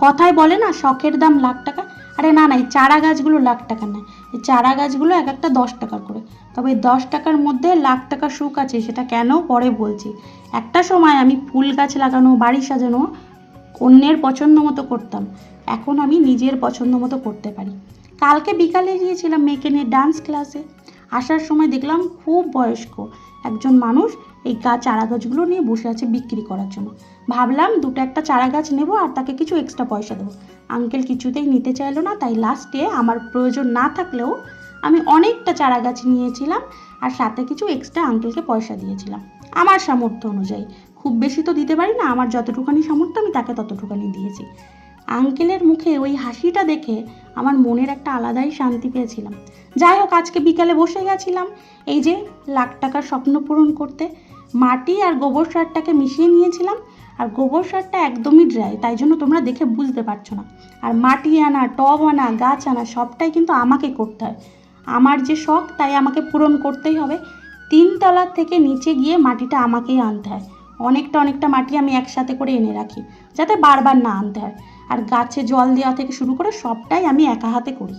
কথায় বলে না শখের দাম লাখ টাকা, আরে না না, এই চারা গাছগুলো লাখ টাকা না, এই চারা গাছগুলো এক একটা 10 টাকার করে। তবে এই 10 টাকার মধ্যে লাখ টাকার সুখ আছে, সেটা কেন পরে বলছি। একটা সময় আমি ফুল গাছ লাগানো, বাড়ি সাজানো অন্যের পছন্দ মতো করতাম, এখন আমি নিজের পছন্দ মতো করতে পারি। কালকে বিকালে গিয়েছিলাম মেয়েকে নিয়ে ডান্স ক্লাসে, আসার সময় দেখলাম খুব বয়স্ক একজন মানুষ এই চারা গাছগুলো নিয়ে বসে আছে বিক্রি করার জন্য। ভাবলাম দুটো একটা চারা গাছ নেবো আর তাকে কিছু এক্সট্রা পয়সা দেবো। আঙ্কেল কিছুতেই নিতে চাইলো না, তাই লাস্টে আমার প্রয়োজন না থাকলেও আমি অনেকটা চারা গাছ নিয়েছিলাম আর সাথে কিছু এক্সট্রা আঙ্কেলকে পয়সা দিয়েছিলাম আমার সামর্থ্য অনুযায়ী। খুব বেশি তো দিতে পারি না, আমার যতটুখানি সামর্থ্য আমি তাকে ততটুখানি দিয়েছি। আঙ্কেলের মুখে ওই হাসিটা দেখে আমার মনের একটা আলাদাই শান্তি পেয়েছিলাম। যাই হোক, আজকে বিকালে বসে গেছিলাম এই যে লাখ টাকার স্বপ্ন পূরণ করতে। মাটি আর গোবর সারটাকে মিশিয়ে নিয়েছিলাম, আর গোবর সারটা একদমই ড্রাই, তাই জন্য তোমরা দেখে বুঝতে পারছো না। আর মাটি আনা, টব আনা, গাছ আনা সবটাই কিন্তু আমাকে করতে হয়। আমার যে শখ তাই আমাকে পূরণ করতেই হবে। 3 তলার থেকে নিচে গিয়ে মাটিটা আমাকেই আনতে হয়। অনেকটা মাটি আমি একসাথে করে এনে রাখি যাতে বারবার না আনতে হয়। আর গাছে জল দেওয়া থেকে শুরু করে সবটাই আমি একা হাতে করি।